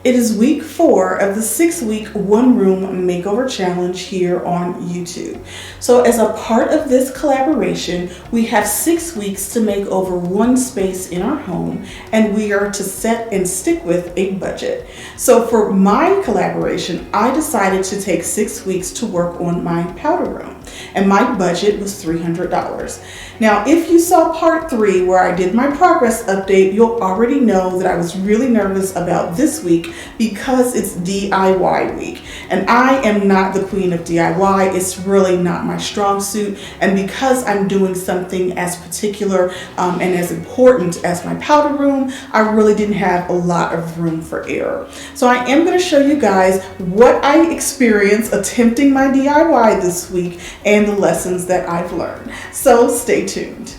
It is week 4 of the 6-week one-room makeover challenge here on YouTube. So as a part of this collaboration, we have 6 weeks to make over one space in our home, and we are to set and stick with a budget. So for my collaboration, I decided to take 6 weeks to work on my powder room, and my budget was $300. Now, if you saw part 3 where I did my progress update, you'll already know that I was really nervous about this week because it's DIY week, and I am not the queen of DIY. It's really not my strong suit, and because I'm doing something as particular and as important as my powder room, I really didn't have a lot of room for error. So I am going to show you guys what I experienced attempting my DIY this week and the lessons that I've learned. So stay tuned.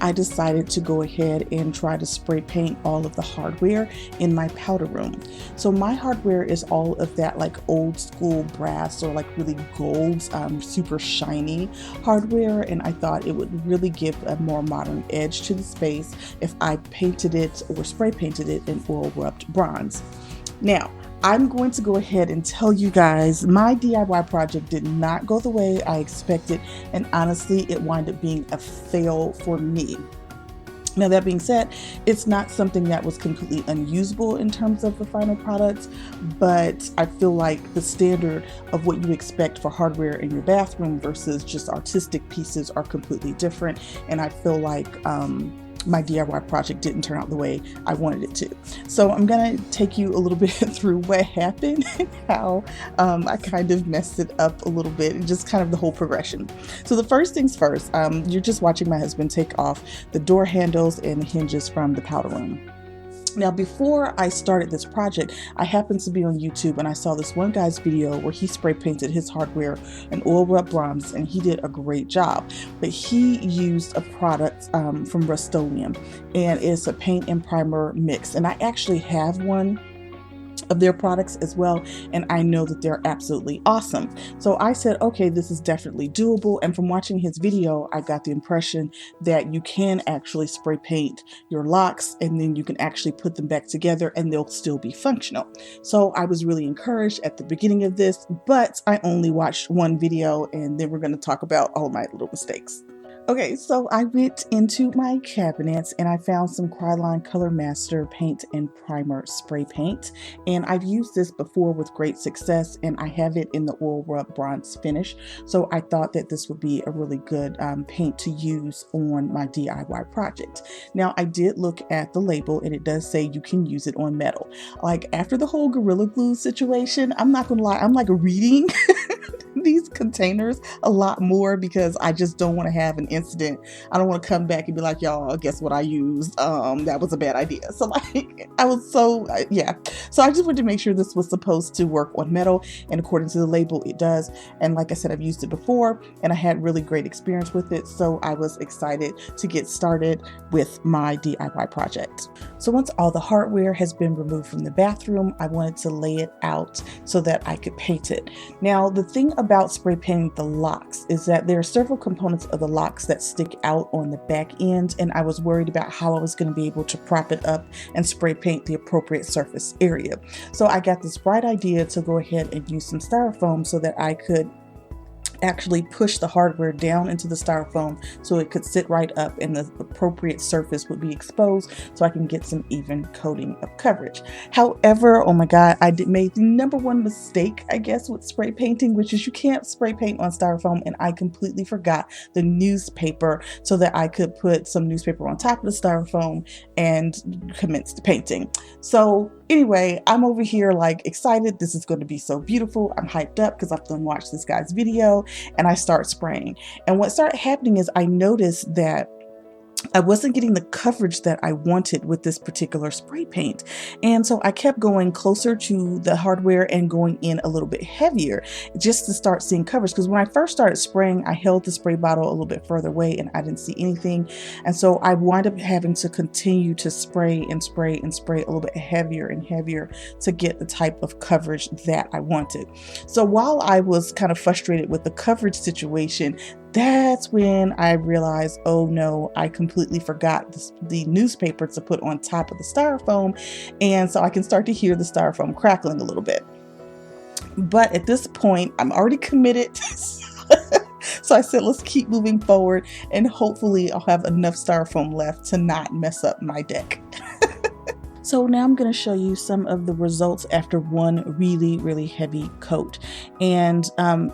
I decided to go ahead and try to spray paint all of the hardware in my powder room. So my hardware is all of that like old school brass or like really gold, super shiny hardware, and I thought it would really give a more modern edge to the space if I painted it or spray painted it in oil rubbed bronze. Now, I'm going to go ahead and tell you guys my DIY project did not go the way I expected, and honestly it wound up being a fail for me. Now, that being said, it's not something that was completely unusable in terms of the final products, but I feel like the standard of what you expect for hardware in your bathroom versus just artistic pieces are completely different, and I feel like my DIY project didn't turn out the way I wanted it to. So I'm gonna take you a little bit through what happened and how I kind of messed it up a little bit, and just kind of the whole progression. So the first things first, you're just watching my husband take off the door handles and the hinges from the powder room. Now, before I started this project, I happened to be on YouTube and I saw this one guy's video where he spray painted his hardware in oil rub bronze, and he did a great job. But he used a product from Rust-Oleum, and it's a paint and primer mix. And I actually have one of their products as well, and I know that they're absolutely awesome. So I said, okay, this is definitely doable. And from watching his video, I got the impression that you can actually spray paint your locks and then you can actually put them back together and they'll still be functional. So I was really encouraged at the beginning of this, but I only watched one video, and then we're going to talk about all my little mistakes. Okay, so I went into my cabinets and I found some Krylon Color Master paint and primer spray paint, and I've used this before with great success, and I have it in the oil rub bronze finish. So I thought that this would be a really good paint to use on my DIY project. Now, I did look at the label and it does say you can use it on metal. Like, after the whole Gorilla Glue situation, I'm not gonna lie, I'm like reading these containers a lot more because I just don't want to have an incident. I don't want to come back and be like, y'all, guess what I used? That was a bad idea. So like, I was so, yeah. So I just wanted to make sure this was supposed to work on metal, and according to the label, it does. And like I said, I've used it before and I had really great experience with it. So I was excited to get started with my DIY project. So once all the hardware has been removed from the bathroom, I wanted to lay it out so that I could paint it. Now, the thing about spray painting the locks is that there are several components of the locks that stick out on the back end, and I was worried about how I was going to be able to prop it up and spray paint the appropriate surface area. So I got this bright idea to go ahead and use some styrofoam so that I could actually push the hardware down into the styrofoam so it could sit right up and the appropriate surface would be exposed so I can get some even coating of coverage. However, oh my God, I made the number one mistake, I guess, with spray painting, which is you can't spray paint on styrofoam, and I completely forgot the newspaper so that I could put some newspaper on top of the styrofoam and commence the painting. So anyway, I'm over here like excited. This is going to be so beautiful. I'm hyped up because I've done watched this guy's video, and I start spraying. And what started happening is I noticed that I wasn't getting the coverage that I wanted with this particular spray paint. And so I kept going closer to the hardware and going in a little bit heavier just to start seeing coverage. Because when I first started spraying, I held the spray bottle a little bit further away and I didn't see anything. And so I wound up having to continue to spray and spray and spray a little bit heavier and heavier to get the type of coverage that I wanted. So while I was kind of frustrated with the coverage situation, that's when I realized, oh no, I completely forgot the newspaper to put on top of the styrofoam. And so I can start to hear the styrofoam crackling a little bit. But at this point, I'm already committed. So I said, let's keep moving forward, and hopefully I'll have enough styrofoam left to not mess up my deck. So now I'm going to show you some of the results after one really, really heavy coat. And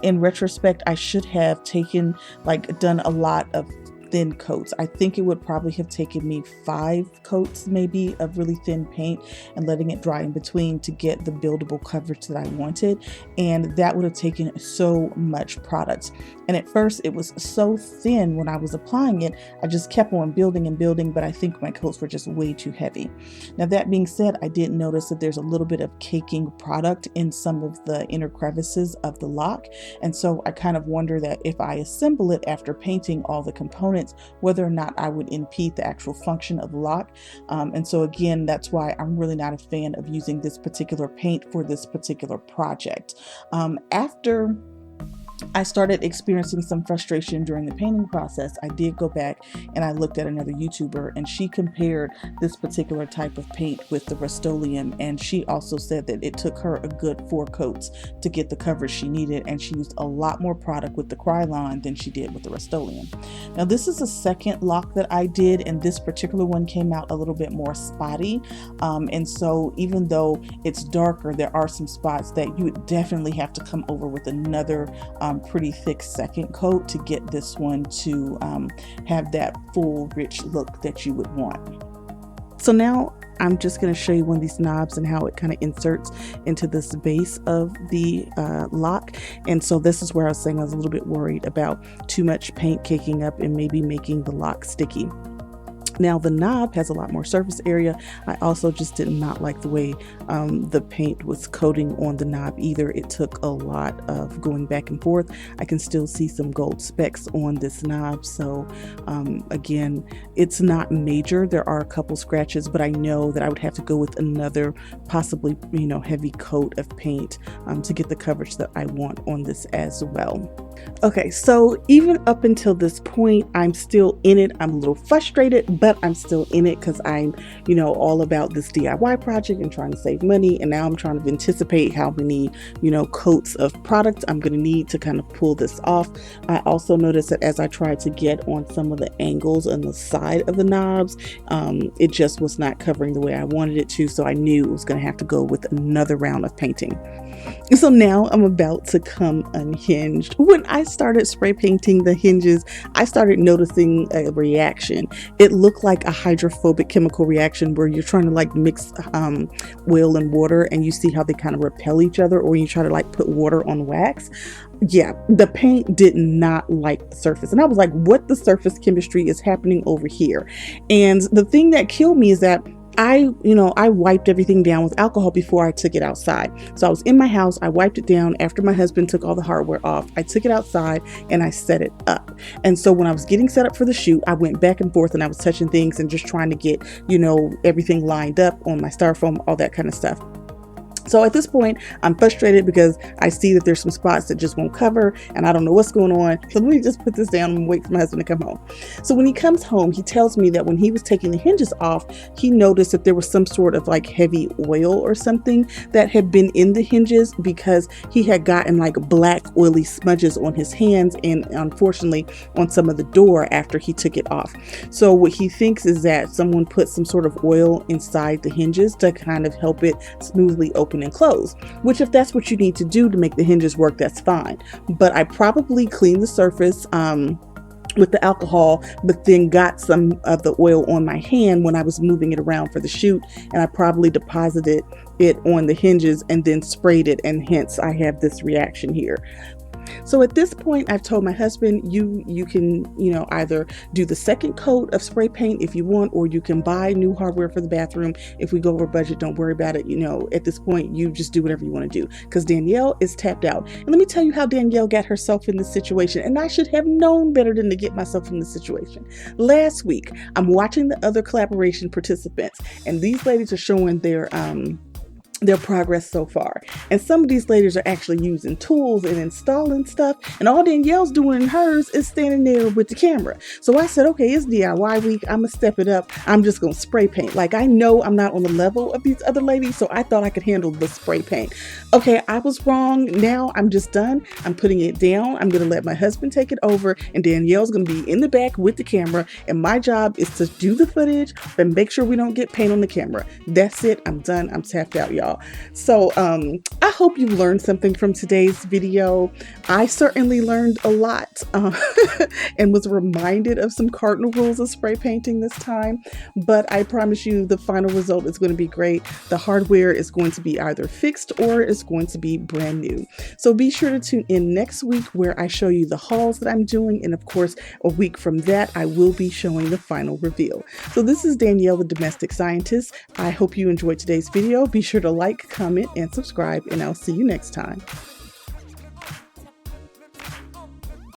in retrospect, I should have done a lot of thin coats. I think it would probably have taken me 5 coats maybe of really thin paint and letting it dry in between to get the buildable coverage that I wanted. And that would have taken so much product. And at first it was so thin when I was applying it, I just kept on building and building, but I think my coats were just way too heavy. Now that being said, I did notice that there's a little bit of caking product in some of the inner crevices of the lock. And so I kind of wonder that if I assemble it after painting all the components, whether or not I would impede the actual function of the lock. And so again, that's why I'm really not a fan of using this particular paint for this particular project. After I started experiencing some frustration during the painting process, I did go back and I looked at another YouTuber, and she compared this particular type of paint with the Rust-Oleum, and she also said that it took her a good 4 coats to get the coverage she needed, and she used a lot more product with the Krylon than she did with the Rust-Oleum. Now this is the second lock that I did, and this particular one came out a little bit more spotty, and so even though it's darker, there are some spots that you would definitely have to come over with another pretty thick second coat to get this one to have that full rich look that you would want. So now I'm just going to show you one of these knobs and how it kind of inserts into this base of the lock. And so this is where I was saying I was a little bit worried about too much paint caking up and maybe making the lock sticky. Now the knob has a lot more surface area. I also just did not like the way the paint was coating on the knob either. It took a lot of going back and forth. I can still see some gold specks on this knob. So again, it's not major. There are a couple scratches, but I know that I would have to go with another possibly, heavy coat of paint to get the coverage that I want on this as well. Okay, so even up until this point, I'm still in it. I'm a little frustrated, but I'm still in it because I'm, all about this DIY project and trying to save money. And now I'm trying to anticipate how many, coats of product I'm going to need to kind of pull this off. I also noticed that as I tried to get on some of the angles on the side of the knobs, it just was not covering the way I wanted it to. So I knew it was going to have to go with another round of painting. So now I'm about to come unhinged. When I started spray painting the hinges, I started noticing a reaction. It looked like a hydrophobic chemical reaction where you're trying to mix oil and water, and you see how they kind of repel each other, or you try to put water on wax. Yeah, the paint did not like the surface. And I was like, what the surface chemistry is happening over here? And the thing that killed me is that I wiped everything down with alcohol before I took it outside. So I was in my house, I wiped it down after my husband took all the hardware off. I took it outside and I set it up. And so when I was getting set up for the shoot, I went back and forth and I was touching things and just trying to get, everything lined up on my styrofoam, all that kind of stuff. So at this point, I'm frustrated because I see that there's some spots that just won't cover and I don't know what's going on. So let me just put this down and wait for my husband to come home. So when he comes home, he tells me that when he was taking the hinges off, he noticed that there was some sort of heavy oil or something that had been in the hinges because he had gotten black oily smudges on his hands and unfortunately on some of the door after he took it off. So what he thinks is that someone put some sort of oil inside the hinges to kind of help it smoothly open and close, which if that's what you need to do to make the hinges work, that's fine. But I probably cleaned the surface with the alcohol, but then got some of the oil on my hand when I was moving it around for the shoot, and I probably deposited it on the hinges and then sprayed it, and hence I have this reaction here. So at this point, I've told my husband, you can, either do the second coat of spray paint if you want, or you can buy new hardware for the bathroom. If we go over budget, don't worry about it. At this point, you just do whatever you want to do because Danielle is tapped out. And let me tell you how Danielle got herself in this situation. And I should have known better than to get myself in this situation. Last week, I'm watching the other collaboration participants, and these ladies are showing their their progress so far. And some of these ladies are actually using tools and installing stuff, and all Danielle's doing in hers is standing there with the camera. So I said, okay, it's DIY week. I'm gonna step it up. I'm just gonna spray paint. Like, I know I'm not on the level of these other ladies, so I thought I could handle the spray paint. Okay, I was wrong. Now I'm just done. I'm putting it down. I'm gonna let my husband take it over, and Danielle's gonna be in the back with the camera, and my job is to do the footage and make sure we don't get paint on the camera. That's it. I'm done. I'm tapped out, y'all. So I hope you learned something from today's video. I certainly learned a lot and was reminded of some cardinal rules of spray painting this time, but I promise you the final result is going to be great. The hardware is going to be either fixed or it's going to be brand new. So be sure to tune in next week where I show you the hauls that I'm doing, and of course a week from that I will be showing the final reveal. So this is Danielle, the Domestic Scientist. I hope you enjoyed today's video. Be sure to like, comment, and subscribe, and I'll see you next time.